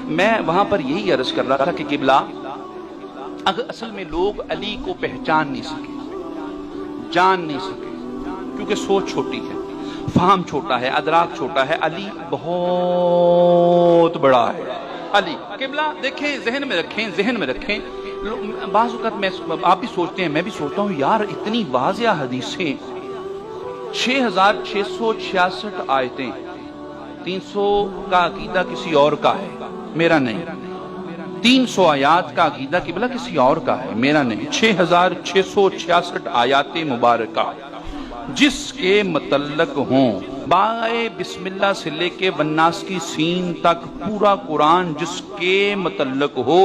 میں وہاں پر یہی عرض کر رہا تھا کہ قبلہ اگر اصل میں لوگ علی کو پہچان نہیں سکے، جان نہیں سکے، کیونکہ سوچ چھوٹی ہے، فہم چھوٹا ہے، ادراک چھوٹا ہے۔ علی بہت بڑا ہے۔ علی قبلہ دیکھیں، ذہن میں رکھیں۔ بعض اوقات آپ بھی سوچتے ہیں، میں بھی سوچتا ہوں، یار اتنی واضح حدیثیں، 6666 آیتیں، 300 کا عقیدہ کسی اور کا ہے، میرا نہیں۔ 300 آیات کا عقیدہ قبلہ کسی اور کا ہے، میرا نہیں۔ 6666 آیات مبارکہ جس کے متعلق ہوں، بائے بسم اللہ سے لے کے والناس کی سین تک پورا قرآن جس کے متعلق ہو،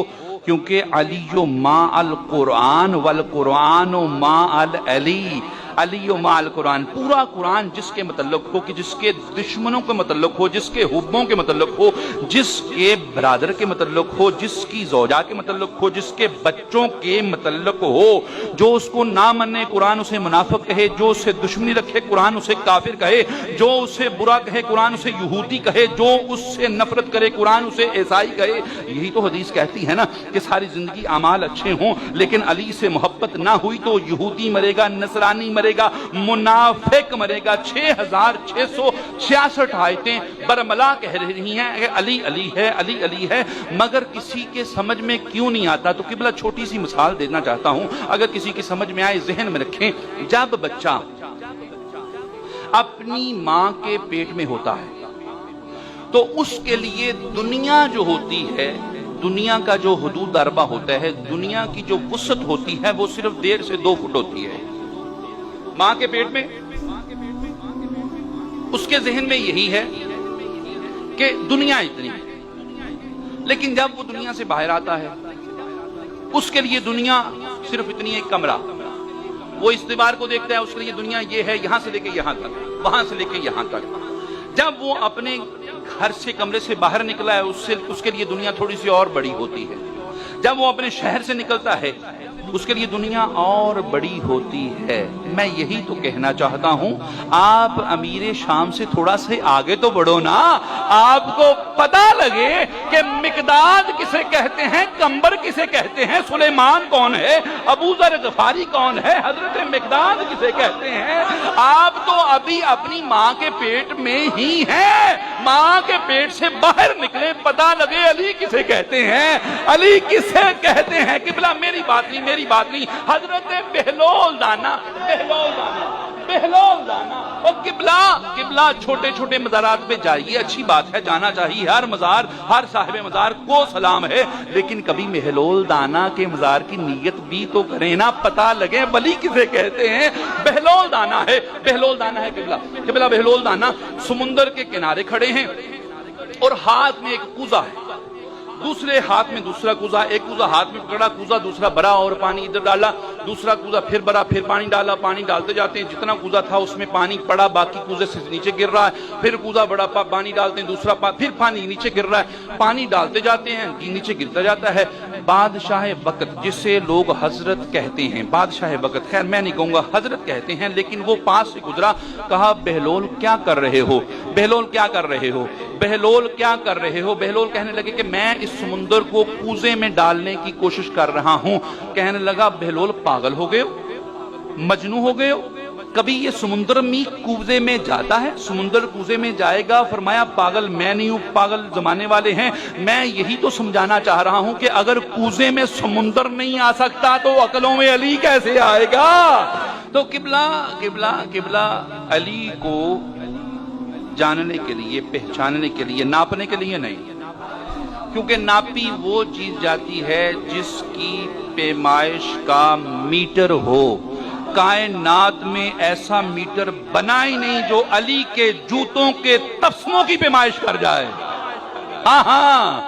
کیونکہ علی ما القرآن والقرآن ما العلی، علی و ما القرآن، پورا قرآن جس کے متعلق ہو، کہ جس کے دشمنوں کے متعلق ہو، جس کے حبوں کے متعلق ہو، جس کے برادر کے متعلق ہو، جس کی زوجہ کے متعلق ہو، جس کے بچوں کے متعلق ہو، جو اس کو نہ مانے قرآن اسے منافق کہے، جو اسے دشمنی رکھے قرآن اسے کافر کہے، جو اسے برا کہے قرآن اسے یہودی کہے، جو اس سے نفرت کرے قرآن اسے عیسائی کہے۔ یہی تو حدیث کہتی ہے نا کہ ساری زندگی اعمال اچھے ہوں لیکن علی سے محبت نہ ہوئی تو یہودی مرے گا، نصرانی مرے گا، منافق مرے گا۔ 6666 آیتیں برملا کہہ رہی ہیں کہ علی علی ہے، علی علی ہے، مگر کسی کے سمجھ میں کیوں نہیں آتا؟ تو قبلہ چھوٹی سی مثال دینا چاہتا ہوں، اگر کسی کی سمجھ میں آئے ذہن میں رکھیں۔ جب بچہ اپنی ماں کے پیٹ میں ہوتا ہے تو اس کے لیے دنیا جو ہوتی ہے، دنیا کا جو حدود اربع ہوتا ہے، دنیا کی جو وسعت ہوتی ہے، وہ صرف 1.5 سے 2 فٹ ہوتی ہے۔ ماں کے پیٹ میں اس کے ذہن میں یہی ہے کہ دنیا اتنی ہے، لیکن جب وہ دنیا سے باہر آتا ہے اس کے لیے دنیا صرف اتنی ایک کمرہ، وہ اس دیوار کو دیکھتا ہے، اس کے لیے دنیا یہ ہے، یہاں سے لے کے یہاں تک، وہاں سے لے کے یہاں تک۔ جب وہ اپنے گھر سے، کمرے سے باہر نکلا ہے، اس کے لیے دنیا تھوڑی سی اور بڑی ہوتی ہے۔ جب وہ اپنے شہر سے نکلتا ہے اس کے لیے دنیا اور بڑی ہوتی ہے۔ میں یہی تو کہنا چاہتا ہوں، آپ امیر شام سے تھوڑا سے آگے تو بڑھو نا، آپ کو پتہ لگے کہ مقداد کسے کہتے ہیں، کمبر کسے کہتے ہیں، سلیمان کون ہے، ابو ذر غفاری کون ہے، حضرت مقداد کسے کہتے ہیں۔ آپ تو ابھی اپنی ماں کے پیٹ میں ہی ہیں، ماں کے پیٹ سے باہر نکلے، پتہ لگے علی کسے کہتے ہیں، علی کسے کہتے ہیں۔ قبلہ میری بات نہیں، حضرت بہلول دانا اور قبلہ چھوٹے چھوٹے مزارات پہ جائیے، اچھی بات ہے، جانا چاہیے، ہر مزار، ہر صاحب مزار کو سلام ہے، لیکن کبھی بہلول دانا کے مزار کی نیت بھی تو کریں نا، پتہ لگے ولی کسے کہتے ہیں۔ بہلول دانا ہے قبلہ بہلول دانا سمندر کے کنارے کھڑے ہیں اور ہاتھ میں ایک کوزہ ہے، دوسرے ہاتھ میں دوسرا کوزہ، ایک کوزہ ہاتھ میں پکڑا، کوزہ دوسرا بھرا اور پانی ادھر ڈالا، دوسرا کوزہ پھر بھرا، پھر پانی ڈالا، پانی ڈالتے جاتے ہیں، جتنا کوزہ تھا اس میں پانی پڑا، باقی کوزے سے نیچے گر رہا ہے، پھر کوزہ بڑا، پانی ڈالتے ہیں، دوسرا پھر پانی نیچے گر رہا ہے، پانی ڈالتے جاتے ہیں، نیچے گرتا جاتا ہے۔ بادشاہ وقت جسے لوگ حضرت کہتے ہیں، بادشاہ وقت، خیر میں نہیں کہوں گا، حضرت کہتے ہیں، لیکن وہ پاس سے گزرا، کہا بہلول کیا کر رہے ہو، بہلول کیا کر رہے ہو، بہلول کیا کر رہے ہو۔ بہلول کہنے لگے کہ میں اس سمندر کو کوزے میں ڈالنے کی کوشش کر رہا ہوں۔ کہنے لگا بہلول پاگل ہو گئے ہو، مجنون ہو گئے ہو، کبھی یہ سمندر میں کوزے میں جاتا ہے، سمندر کوزے میں جائے گا؟ فرمایا پاگل میں نہیں ہوں، پاگل زمانے والے ہیں، میں یہی تو سمجھانا چاہ رہا ہوں کہ اگر کوزے میں سمندر نہیں آ سکتا تو عقلوں میں علی کیسے آئے گا؟ تو قبلہ علی کو جاننے کے لیے، پہچاننے کے لیے، ناپنے کے لیے نہیں، کیونکہ ناپی وہ چیز جاتی ہے جس کی پیمائش کا میٹر ہو۔ کائنات میں ایسا میٹر بنا ہی نہیں جو علی کے جوتوں کے تسموں کی پیمائش کر جائے۔ ہاں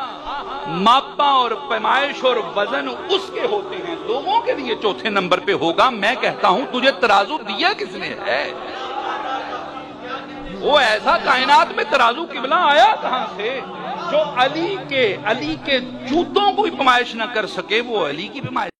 ماپا اور پیمائش اور وزن اس کے ہوتے ہیں، لوگوں کے لیے چوتھے نمبر پہ ہوگا۔ میں کہتا ہوں تجھے ترازو دیا کس نے ہے؟ وہ ایسا کائنات میں ترازو قبلہ آیا کہاں سے جو علی کے جوتوں کو پیمائش نہ کر سکے، وہ علی کی پیمائش